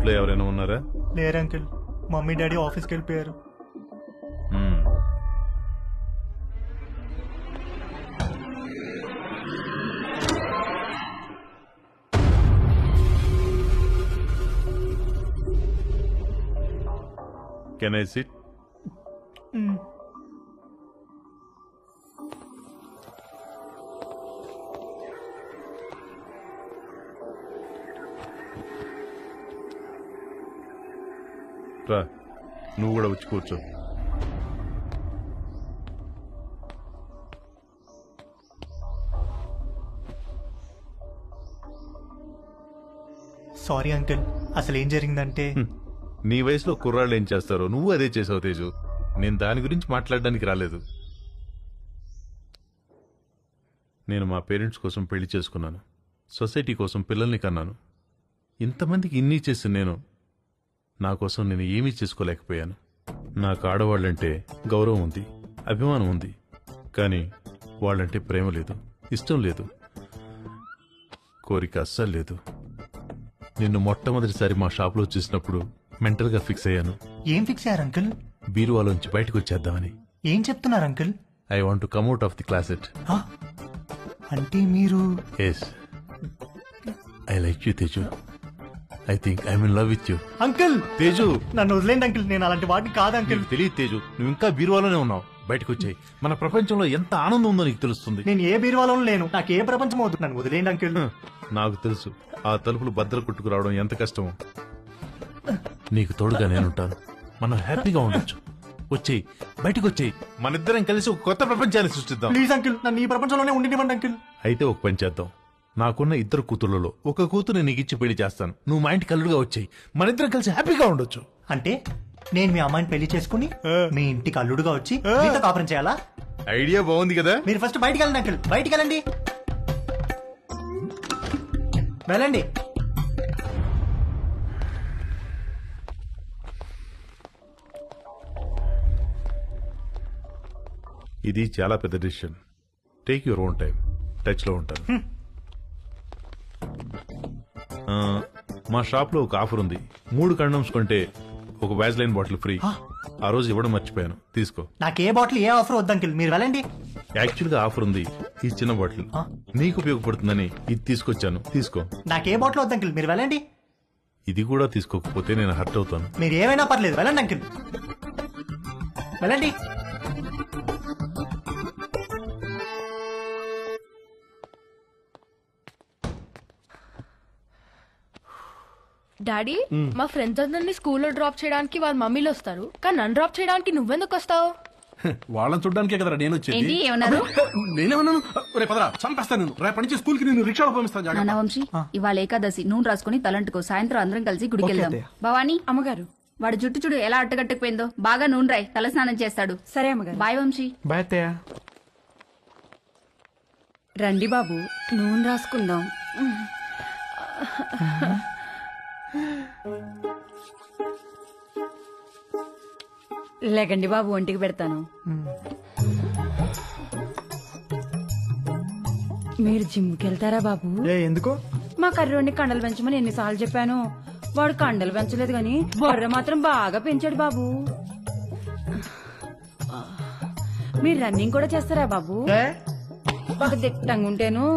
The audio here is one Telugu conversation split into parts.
ఇంట్లో ఎవరైనా ఉన్నారా? లేరు అంకుల్, మమ్మీ డాడీ ఆఫీస్కి వెళ్ళిపోయారు. Can I SIT? రా, నువ్వు కూడా వచ్చి కూర్చో. సారీ అంకుల్, అసలు ఏం జరిగిందంటే నీ వయసులో కుర్రాళ్ళు ఏం చేస్తారో నువ్వు అదే చేసావు తేజు. నేను దాని గురించి మాట్లాడడానికి రాలేదు. నేను మా పేరెంట్స్ కోసం పెళ్లి చేసుకున్నాను, సొసైటీ కోసం పిల్లల్ని కన్నాను. ఇంతమందికి ఇన్ని చేసి నా కోసం నేను ఏమీ చేసుకోలేకపోయాను. నాకు ఆడవాళ్ళంటే గౌరవం ఉంది, అభిమానం ఉంది, కానీ వాళ్ళంటే ప్రేమ లేదు, ఇష్టం లేదు, కోరిక అస్సలు లేదు. నిన్ను మొట్టమొదటిసారి మా షాప్లో చూసినప్పుడు మెంటల్గా ఫిక్స్ అయ్యాను. ఏం ఫిక్స్ అయ్యారు అంకుల్? బీరువాలోంచి బయటకు వచ్చేద్దామని. ఏం చెప్తున్నారు uncle? I want to come out of the closet. అంటే మీరు? Yes, I like you Teju. I think I'm in love with you. Uncle Teju, నన్ను వదిలేండి అంకుల్, నేను అలాంటి వాడిని కాదు అంకుల్. తెలియదు తేజు, నువ్వు ఇంకా బీరువాలోనే ఉన్నావు. బయటకు వచ్చాయి, మన ప్రపంచంలో ఎంత ఆనందం ఉందో నీకు తెలుస్తుంది. నేను ఏ బీరువాలోనూ లేను, నాకు ఏ ప్రపంచం అవుతుంది, నన్ను వదిలేండి అంకుల్. నాకు తెలుసు ఆ తలుపులు భద్ర కుట్టుకురావడం ఎంత కష్టమో. నీకు తోడుగా నేనుంటాను, మనం హ్యాపీగా ఉండొచ్చు. వచ్చేయి, బయటకు వచ్చేయి, మనిద్దరం కలిసి ఒక కొత్త ప్రపంచాన్ని సృష్టిద్దాం. ప్లీజ్ అంకుల్, నన్ను ఈ ప్రపంచంలోనే ఉండినివ్వండి అంకుల్. అయితే ఒక పని చేద్దాం, నాకున్న 2 కూతుళ్లలో ఒక కూతురు నీకు ఇచ్చి పెళ్లి చేస్తాను. నువ్వు మా ఇంటికి అల్లుడుగా వచ్చేయి, మనిద్దరం కలిసి హ్యాపీగా ఉండొచ్చు. అంటే నేను మీ అమ్మాయిని పెళ్లి చేసుకుని మీ ఇంటికి అల్లుడుగా వచ్చి మీతో కాపురం చేయాలా? ఐడియా బాగుంది కదా. మీరు ఫస్ట్ బయటికి వెళ్ళండి అంకుల్, బయటికి వెళ్ళండి, వెళ్ళండి. ఇది చాలా పెద్ద decision. Take your own time. Touch లో ఉంటాను. మా షాప్ లో ఒక ఆఫర్ ఉంది. 3 కండమ్స్ కొంటే ఒక వ్యాజ్లైన్ బాటిల్ ఫ్రీ. ఆ రోజు ఇవ్వడం మర్చిపోయాను, తీసుకో. నాకు ఏ బాటిల్ ఏ ఆఫర్ వద్దు అంకుల్, మీరు వెళ్ళండి. యాక్చువల్ గా ఆఫర్ ఉంది, ఈ చిన్న బాటిల్ నీకు ఉపయోగపడుతుందని ఇది తీసుకొచ్చాను, తీసుకో. నాకే బాటిల్ వద్దు అంకుల్, మీరు వెళ్ళండి. ఇది కూడా తీసుకోకపోతే నేను హర్ట్ అవుతాను. మీరు ఏమైనా పర్లేదు, వెళ్ళండి అంకుల్, వెళ్ళండి. డాడీ, మా ఫ్రెండ్స్ అందరినీ స్కూల్లో డ్రాప్ చేయడానికి వాళ్ళ మమ్మీలు వస్తారు, కానీ నన్ను డ్రాప్ చేయడానికి నువ్వెందుకు వస్తావు? వాళ్ళని చూడడానికే కదరా నేను వచ్చేది. నేనేమన్నాను? రేపు పదరా, చంపేస్తాను నేను. రేపటి నుంచి స్కూల్ కి నేను రిక్షాలో పంపిస్తాను. వంశీ, ఇవాళ ఏకాదశి, నూనె రాసుకుని తలంటుకో. సాయంత్రం అందరం కలిసి గుడికి వెళ్దాం. భవానీ అమ్మగారు, వాడు జుట్టు చూడు ఎలా అట్టగట్టుకుపోయిందో. బాగా నూనె రాయి, తల స్నానం చేస్తాడు. సరే అమ్మగారు. బాయ్ వంశీ. బాయ్ అత్తయ్య. రండి బాబు, నూనె రాసుకుందాం. లేకండి బాబు, ఒంటికి పెడతాను. మీరు జిమ్కి వెళ్తారా బాబు? ఎందుకు? మా కర్రోడిని కండలు పెంచమని ఎన్నిసార్లు చెప్పాను. వాడు కండలు పెంచలేదు గాని బొర్ర మాత్రం బాగా పెంచాడు బాబు. మీరు రన్నింగ్ కూడా చేస్తారా బాబు? ఒక దిట్టంగా ఉంటేను.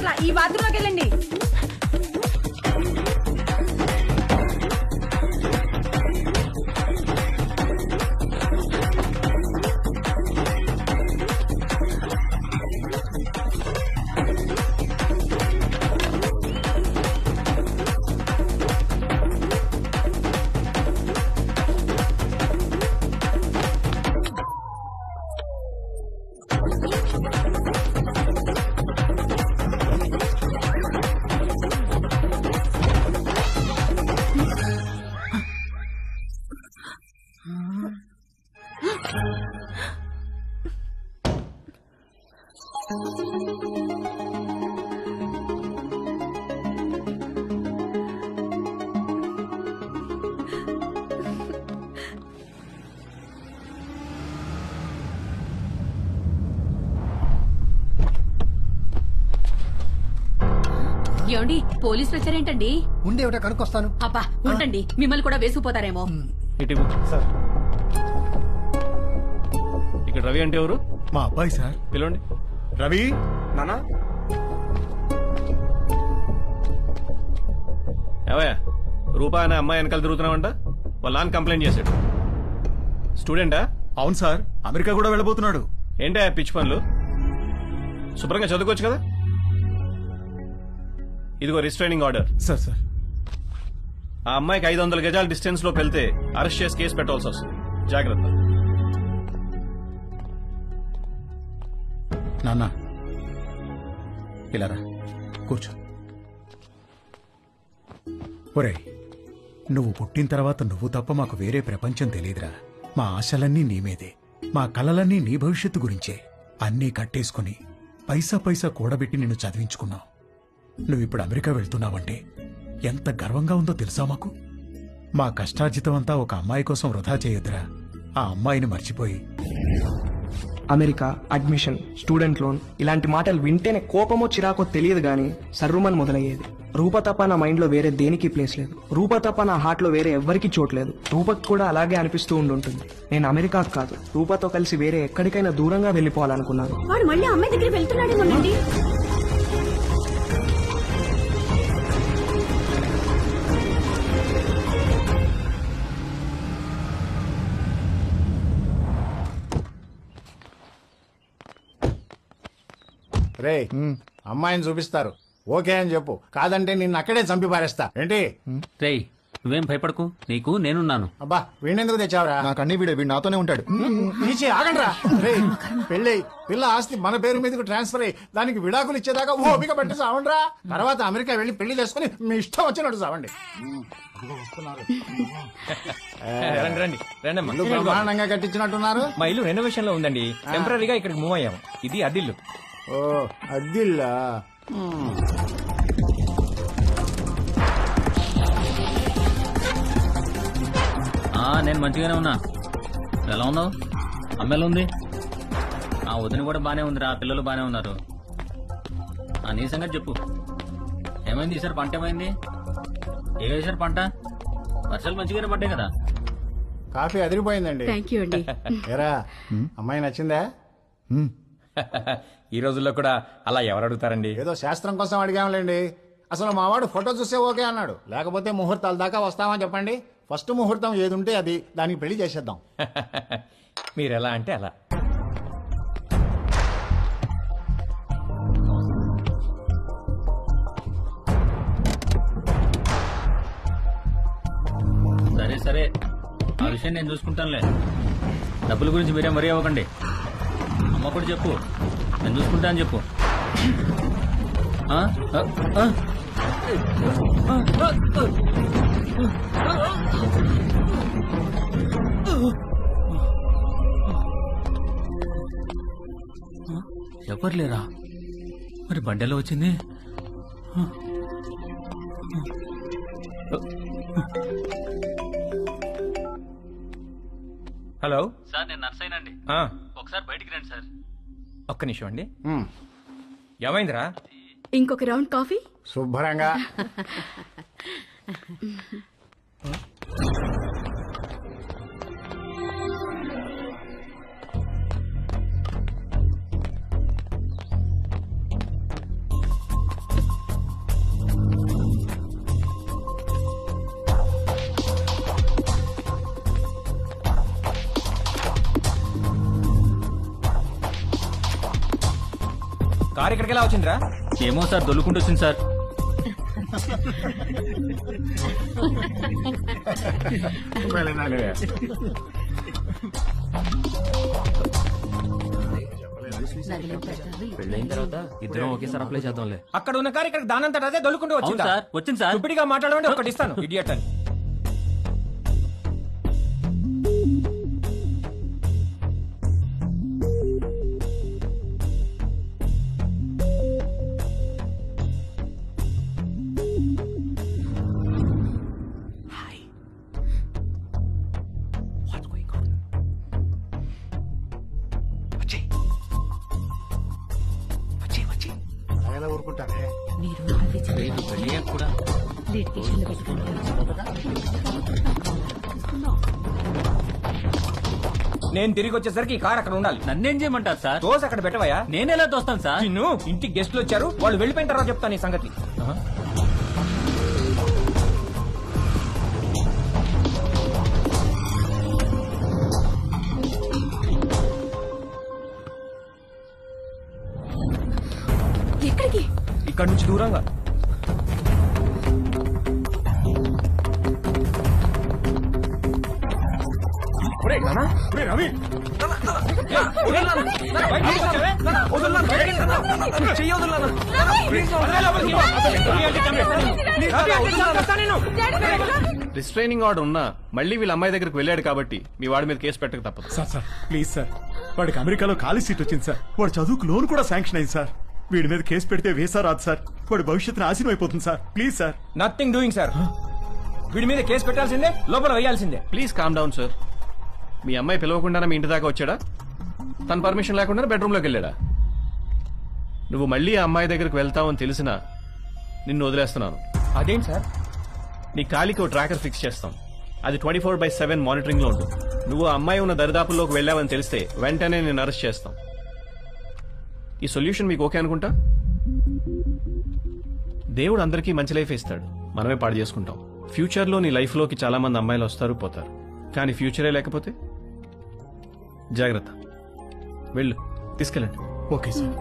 పట్ల ఈ బాత్రూంలోకి వెళ్ళండి. ఏమండి పోలీసులు వచ్చారేంటండి? ఉండే ఒకటే కనుక్కొస్తాను. అబ్బా ఉండండి, మిమ్మల్ని కూడా వేసుకుపోతారేమో. సార్ ఇక్కడ రవి అంటే ఎవరు? మా అబ్బాయి సార్. పిలవండి. రవి నానా ఏవయ్యా, రూపా అనే అమ్మాయి వెనకాల తిరుగుతున్నావంట. వాళ్ళ నాన్న కంప్లైంట్ చేశాడు. స్టూడెంటా? అవును సార్, అమెరికా కూడా వెళ్ళబోతున్నాడు. ఏంటా పిచ్చి పనులు? శుభ్రంగా చదువుకోవచ్చు కదా. ఇదిగో రిస్ట్రైనింగ్ ఆర్డర్. సార్ సార్ ఆ అమ్మాయికి 500 గజాల డిస్టెన్స్ లోకి వెళ్తే అరెస్ట్ చేసి కేసు పెట్టాల్సి వస్తుంది. జాగ్రత్త. నాన్న ఇలా రా, కూర్చో. ఒరే, నువ్వు పుట్టిన తర్వాత నువ్వు తప్ప మాకు వేరే ప్రపంచం తెలియదురా. మా ఆశలన్నీ నీ మీదే, మా కలలన్నీ నీ భవిష్యత్తు గురించే. అన్నీ కట్టేసుకుని పైసా పైసా కూడబెట్టి నిన్ను చదివించుకున్నావు. నువ్విప్పుడు అమెరికా వెళ్తున్నావంటే ఎంత గర్వంగా ఉందో తెలుసా మాకు. మా కష్టార్జితం అంతా ఒక అమ్మాయి కోసం వృధా చేయొద్దురా. ఆ అమ్మాయిని మర్చిపోయి అమెరికా, అడ్మిషన్, స్టూడెంట్ లోన్ ఇలాంటి మాటలు వింటేనే కోపమో చిరాకో తెలియదు గానీ సర్రుమని మొదలయ్యేది. రూప తప్ప నా మైండ్ లో వేరే దేనికి ప్లేస్ లేదు. రూప తప్ప నా హార్ట్ లో వేరే ఎవ్వరికి చోట్లేదు. రూపకి కూడా అలాగే అనిపిస్తూ ఉండుంటుంది. నేను అమెరికా కాదు, రూపతో కలిసి వేరే ఎక్కడికైనా దూరంగా వెళ్ళిపోవాలనుకున్నాను. వాడు మళ్ళీ అమ్మాయి దగ్గర వెళ్తున్నాడేమోనండి. రే, అమ్మాయిని చూపిస్తారు, ఓకే అని చెప్పు. కాదంటే నిన్ను అక్కడే చంపి పారేస్తా. ఏంటి? రేయ్, నువ్వేం భయపడకు, నీకు నేనున్నాను. అబ్బా, వీణెందుకు తెచ్చావురా? నాకు అన్ని వీడు నాతోనే ఉంటాడు. నీచే ఆగండ్రా. రే, పెళ్ళై పిల్ల ఆస్తి మన పేరు మీదకి ట్రాన్స్ఫర్ అయ్యి దానికి విడాకులు ఇచ్చేదాకా ఓపిక పట్టి సావండ్రా. తర్వాత అమెరికా వెళ్ళి పెళ్లి చేసుకుని మీ ఇష్టం వచ్చినట్టు సావండి. ఇల్లు బ్రహ్మాండంగా కట్టించినట్టున్నారు. మా ఇల్లు రెనోవేషన్ లో ఉందండి. టెంపరీగా ఇక్కడికి మూవ్ అయ్యాము. ఇది అద్దిల్లు. ఓ, అద్దిల్లా? నేను మంచిగానే ఉన్నా. ఎలా ఉన్నావు? అమ్మాయిలు ఉంది, ఆ వదిన కూడా బానే ఉందిరా. పిల్లలు బానే ఉన్నారు. నీ సంగతి చెప్పు. ఏమైంది ఈసారి? పంట ఏమైంది? ఏ వేసారు పంట? వర్షాలు మంచిగానే పడ్డాయి కదా. కాఫీ అదిరిపోయిందండి. థ్యాంక్ యూ అండి. ఏరా, అమ్మాయి నచ్చిందా? ఈ రోజుల్లో కూడా అలా ఎవరు అడుగుతారండి? ఏదో శాస్త్రం కోసం అడిగాంలేండి. అసలు మావాడు ఫోటో చూసే ఓకే అన్నాడు. లేకపోతే ముహూర్తాల దాకా వస్తామని చెప్పండి. ఫస్ట్ ముహూర్తం ఏది ఉంటే అది, దానికి పెళ్లి చేసేద్దాం. మీరు ఎలా అంటే అలా. సరే సరే, ఆ విషయం నేను చూసుకుంటానులే. డబ్బుల గురించి మీరేం మరీ అవ్వకండి. అమ్మ కూడా చెప్పు, నేను చూసుకుంటా అని చెప్పు. ఎవరు లేరా? మరి బండెలో వచ్చింది. హలో సార్, నేను నర్సైనండి. ఒకసారి బయటికి రండి సార్. ఒక్క నిమిషం అండి. ఏమైందిరా? ఇంకొక రౌండ్ కాఫీ. శుభ్రంగా. కారు ఇక్కడికి ఎలా వచ్చిందిరా? ఏమో సార్ దొల్లుకుంటూ వచ్చింది సార్. పెళ్ళైన తర్వాత ఇద్దరం ఒకేసారి అప్లై చేద్దాంలే. అక్కడ ఉన్న కారు ఇక్కడ దానంతట అదే దొల్లుకుంటూ అవును వచ్చిందా? సార్, వచ్చింది సార్. ఇప్పటిగా మాట్లాడమంటే ఒకటి ఇస్తాను ఇడియట్ అని. ఎలా ఊరుకుంటారే? కూడా నేను తిరిగి వచ్చేసరికి ఈ కార్ అక్కడ ఉండాలి. నన్నేం చేయమంటారు సార్? దోశ అక్కడ పెట్టవయ్యా. నేనెలా తోస్తాను సార్? నిన్ను ఇంటికి గెస్ట్లు వచ్చారు, వాళ్ళు వెళ్ళిపోయిన తర్వాత చెప్తాను ఈ సంగతి. ఎక్కడికి? ఇక్కడ నుంచి దూరంగా. రిస్ట్రైనింగ్ ఆర్డర్ ఉన్నా మళ్ళీ వీళ్ళ అమ్మాయి దగ్గరికి వెళ్ళాడు కాబట్టి మీ వాడి మీద కేసు పెట్టక తప్పదు. సార్ సార్ ప్లీజ్ సార్, వాడికి అమెరికాలో ఖాళీ సీట్ వచ్చింది సార్. వాడు చదువుకు లోన్ కూడా శాంక్షన్ అయింది సార్. వీడి మీద కేసు పెడితే వేసా రాదు సార్. వాడి భవిష్యత్తు నాశనం అయిపోతుంది sir. Please sir. Nothing doing sir. వీడి మీద కేసు పెట్టాల్సిందే, లోపల వేయాల్సిందే. Please calm down sir. మీ అమ్మాయి పిలవకుండానే మీ ఇంటి దాకా వచ్చాడా? తన పర్మిషన్ లేకుండా బెడ్రూమ్లోకి వెళ్ళాడా? నువ్వు మళ్ళీ ఆ అమ్మాయి దగ్గరికి వెళ్తావని తెలిసినా నిన్ను వదిలేస్తున్నాను. అదేంటి సార్? నీ కాలికి ఓ ట్రాకర్ ఫిక్స్ చేస్తాం. అది 24/7 మానిటరింగ్ లో ఉంటుంది. నువ్వు ఆ అమ్మాయి ఉన్న దరిదాపుల్లోకి వెళ్ళావని తెలిస్తే వెంటనే నేను అరెస్ట్ చేస్తాం. ఈ సొల్యూషన్ మీకు ఓకే అనుకుంటా? దేవుడు అందరికీ మంచి లైఫ్ ఇస్తాడు, మనమే పాడు చేసుకుంటాం. ఫ్యూచర్లో నీ లైఫ్లోకి చాలా మంది అమ్మాయిలు వస్తారు పోతారు, కానీ ఫ్యూచరే లేకపోతే జాగ్రత్త. వెళ్ళు, తీసుకెళ్ళండి. Okay sir.